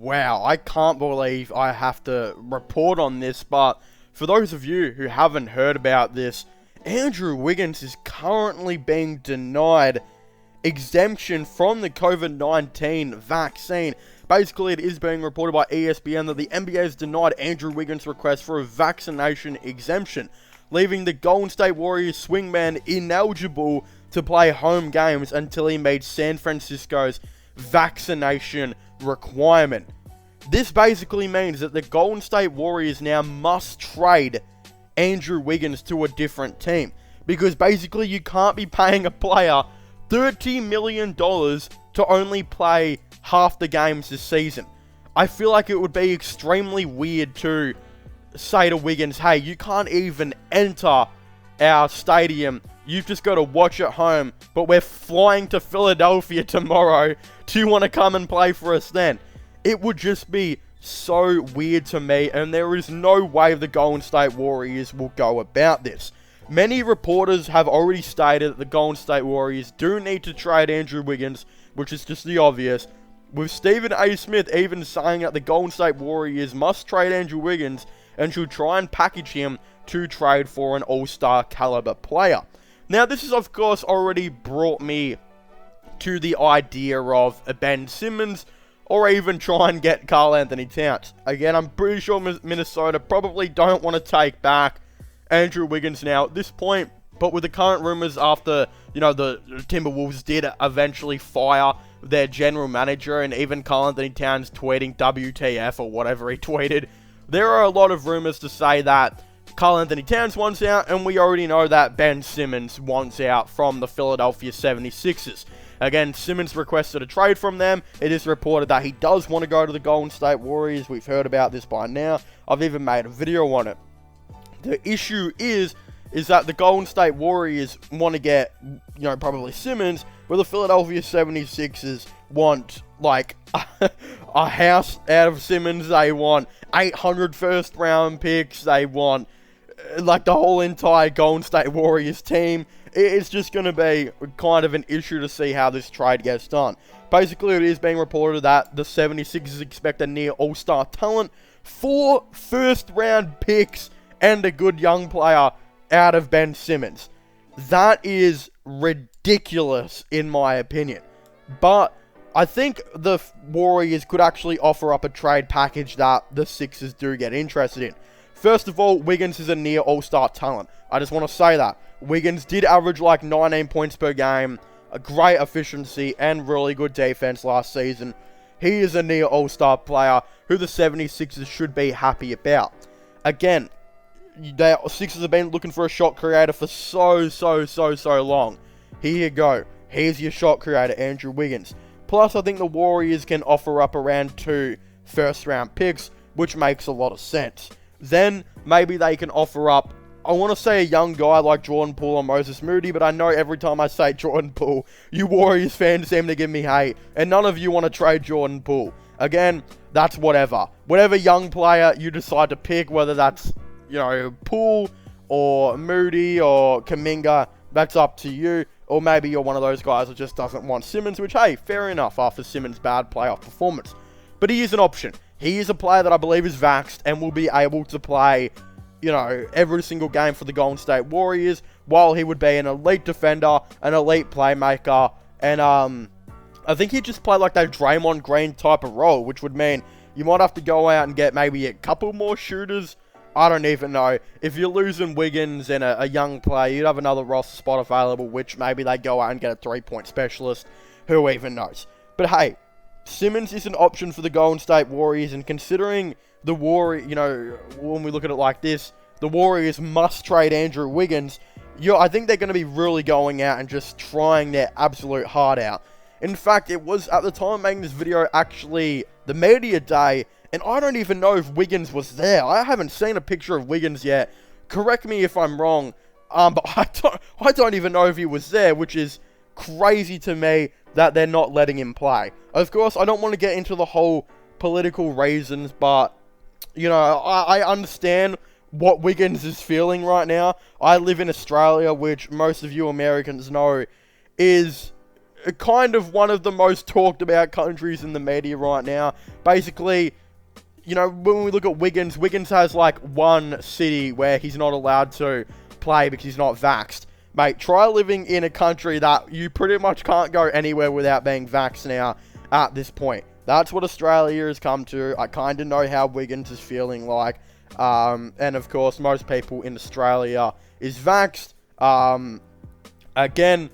wow, I can't believe I have to report on this, but for those of you who haven't heard about this, Andrew Wiggins is currently being denied exemption from the COVID-19 vaccine. Basically, it is being reported by ESPN that the NBA has denied Andrew Wiggins' request for a vaccination exemption, leaving the Golden State Warriors swingman ineligible to play home games until he meets San Francisco's vaccination requirement. This basically means that the Golden State Warriors now must trade Andrew Wiggins to a different team, because basically you can't be paying a player $30 million to only play half the games this season. I feel like it would be extremely weird to say to Wiggins, hey, you can't even enter our stadium, you've just got to watch at home, but we're flying to Philadelphia tomorrow. Do you want to come and play for us then? It would just be so weird to me, and there is no way the Golden State Warriors will go about this. Many reporters have already stated that the Golden State Warriors do need to trade Andrew Wiggins, which is just the obvious, with Stephen A. Smith even saying that the Golden State Warriors must trade Andrew Wiggins and should try and package him to trade for an all-star caliber player. Now, this has of course already brought me to the idea of a Ben Simmons, or even try and get Karl Anthony Towns. Again, I'm pretty sure Minnesota probably don't want to take back Andrew Wiggins now at this point, but with the current rumors after, the Timberwolves did eventually fire their general manager, and even Karl Anthony Towns tweeting WTF or whatever he tweeted, there are a lot of rumors to say that Karl Anthony Towns wants out, and we already know that Ben Simmons wants out from the Philadelphia 76ers. Again, Simmons requested a trade from them. It is reported that he does want to go to the Golden State Warriors. We've heard about this by now. I've even made a video on it. The issue is that the Golden State Warriors want to get, probably Simmons, but the Philadelphia 76ers want, a house out of Simmons. They want 800 first-round picks. They want, the whole entire Golden State Warriors team. It's just going to be kind of an issue to see how this trade gets done. Basically, it is being reported that the 76ers expect a near all-star talent, 4 first-round picks, and a good young player out of Ben Simmons. That is ridiculous, in my opinion. But I think the Warriors could actually offer up a trade package that the Sixers do get interested in. First of all, Wiggins is a near all-star talent. I just want to say that. Wiggins did average 19 points per game, a great efficiency, and really good defense last season. He is a near all-star player who the 76ers should be happy about. Again, the Sixers have been looking for a shot creator for so long. Here you go. Here's your shot creator, Andrew Wiggins. Plus, I think the Warriors can offer up around 2 first-round picks, which makes a lot of sense. Then, maybe they can offer up, I want to say a young guy like Jordan Poole or Moses Moody, but I know every time I say Jordan Poole, you Warriors fans seem to give me hate, and none of you want to trade Jordan Poole. Again, that's whatever. Whatever young player you decide to pick, whether that's, Poole or Moody or Kuminga, that's up to you. Or maybe you're one of those guys that just doesn't want Simmons, which, hey, fair enough after Simmons' bad playoff performance. But he is an option. He is a player that I believe is vaxxed and will be able to play, every single game for the Golden State Warriors, while he would be an elite defender, an elite playmaker, and I think he'd just play like that Draymond Green type of role, which would mean you might have to go out and get maybe a couple more shooters. I don't even know. If you're losing Wiggins and a young player, you'd have another roster spot available, which maybe they go out and get a 3-point specialist. Who even knows? But hey, Simmons is an option for the Golden State Warriors, and considering the Warriors, when we look at it like this, the Warriors must trade Andrew Wiggins. I think they're going to be really going out and just trying their absolute heart out. In fact, it was at the time of making this video actually the media day, and I don't even know if Wiggins was there. I haven't seen a picture of Wiggins yet. Correct me if I'm wrong, but I don't even know if he was there, which is crazy to me that they're not letting him play. Of course, I don't want to get into the whole political reasons, but, I understand what Wiggins is feeling right now. I live in Australia, which most of you Americans know is kind of one of the most talked about countries in the media right now. Basically, you know, when we look at Wiggins, Wiggins has like one city where he's not allowed to play because he's not vaxxed. Mate, try living in a country that you pretty much can't go anywhere without being vaxxed now at this point. That's what Australia has come to. I kind of know how Wiggins is feeling like. And of course, most people in Australia is vaxxed. Again,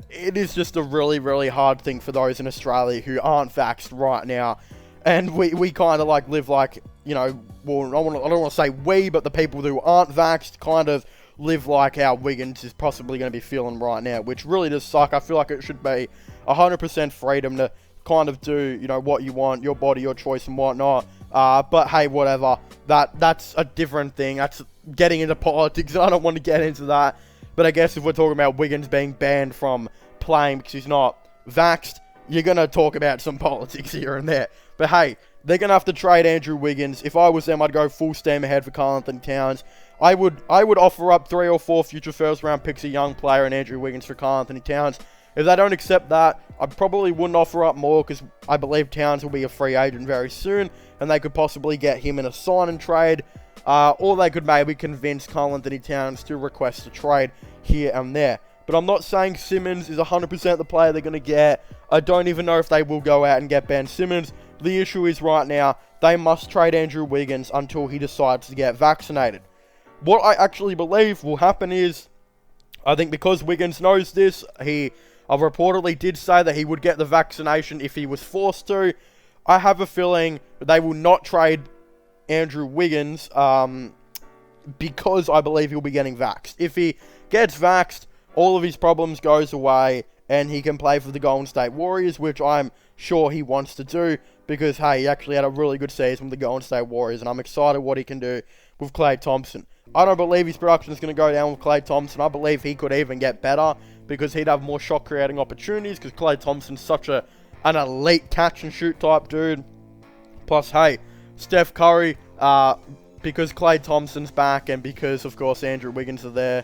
it is just a really, really hard thing for those in Australia who aren't vaxxed right now. And we kind of like live like, you know, well, I don't want to say we, but the people who aren't vaxxed kind of live like how Wiggins is possibly going to be feeling right now, which really does suck. I feel like it should be 100% freedom to kind of do, you know, what you want, your body, your choice and whatnot. But hey, whatever. That's a different thing. That's getting into politics, and I don't want to get into that. But I guess if we're talking about Wiggins being banned from playing because he's not vaxxed, you're going to talk about some politics here and there. But hey, they're going to have to trade Andrew Wiggins. If I was them, I'd go full steam ahead for Karl-Anthony Towns. I would offer up 3 or 4 future first round picks, a young player, and Andrew Wiggins for Karl-Anthony Towns. If they don't accept that, I probably wouldn't offer up more because I believe Towns will be a free agent very soon, and they could possibly get him in a sign and trade. Or they could maybe convince Karl-Anthony Towns to request a trade here and there. But I'm not saying Simmons is 100% the player they're going to get. I don't even know if they will go out and get Ben Simmons. The issue is right now, they must trade Andrew Wiggins until he decides to get vaccinated. What I actually believe will happen is, I think because Wiggins knows this, he reportedly did say that he would get the vaccination if he was forced to. I have a feeling that they will not trade Andrew Wiggins because I believe he'll be getting vaxxed. If he gets vaxxed, all of his problems goes away and he can play for the Golden State Warriors, which I'm sure he wants to do because, hey, he actually had a really good season with the Golden State Warriors, and I'm excited what he can do with Klay Thompson. I don't believe his production is going to go down with Klay Thompson. I believe he could even get better because he'd have more shot-creating opportunities because Klay Thompson's such an elite catch-and-shoot type dude. Plus, hey, Steph Curry, because Klay Thompson's back and because, of course, Andrew Wiggins are there,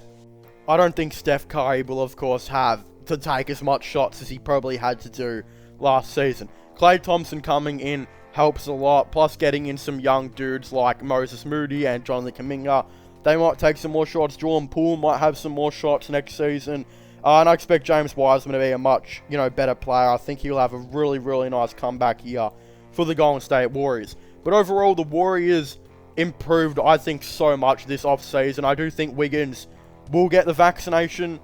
I don't think Steph Curry will, of course, have to take as much shots as he probably had to do last season. Klay Thompson coming in helps a lot, plus getting in some young dudes like Moses Moody and Jonathan Kuminga. They might take some more shots. Jordan Poole might have some more shots next season. And I expect James Wiseman to be a much, you know, better player. I think he'll have a really, really nice comeback here for the Golden State Warriors. But overall, the Warriors improved, I think, so much this offseason. I do think Wiggins will get the vaccination,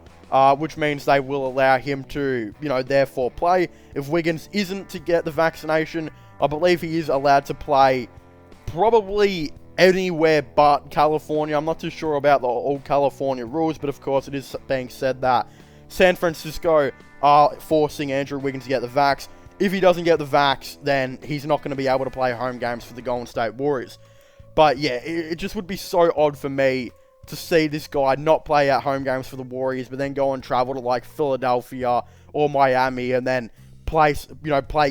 which means they will allow him to, you know, therefore play. If Wiggins isn't to get the vaccination, I believe he is allowed to play probably anywhere but California. I'm not too sure about the all California rules, but of course it is being said that San Francisco are forcing Andrew Wiggins to get the vax. If he doesn't get the vax, then he's not going to be able to play home games for the Golden State Warriors. But yeah, it just would be so odd for me to see this guy not play at home games for the Warriors, but then go and travel to like Philadelphia or Miami and then play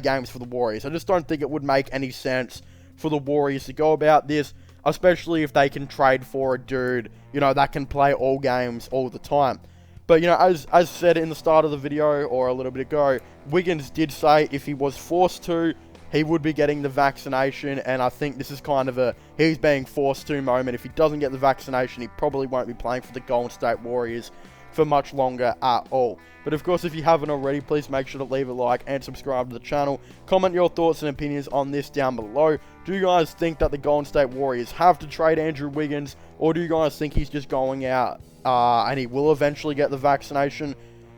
games for the Warriors. I just don't think it would make any sense for the Warriors to go about this, especially if they can trade for a dude, you know, that can play all games all the time. But, you know, as said in the start of the video, or a little bit ago, Wiggins did say if he was forced to, he would be getting the vaccination, and I think this is kind of a he's being forced to moment. If he doesn't get the vaccination, he probably won't be playing for the Golden State Warriors for much longer at all. But of course, if you haven't already, please make sure to leave a like and subscribe to the channel. Comment your thoughts and opinions on this down below. Do you guys think that the Golden State Warriors have to trade Andrew Wiggins, or do you guys think he's just going out and he will eventually get the vaccination?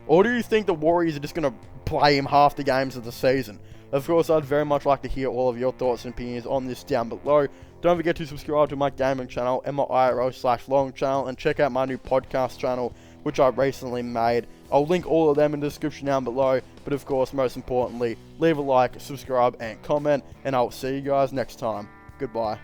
Or do you think the Warriors are just going to play him half the games of the season? Of course, I'd very much like to hear all of your thoughts and opinions on this down below. Don't forget to subscribe to my gaming channel, MIRO/Long channel, and check out my new podcast channel, which I recently made. I'll link all of them in the description down below. But of course, most importantly, leave a like, subscribe, and comment. And I'll see you guys next time. Goodbye.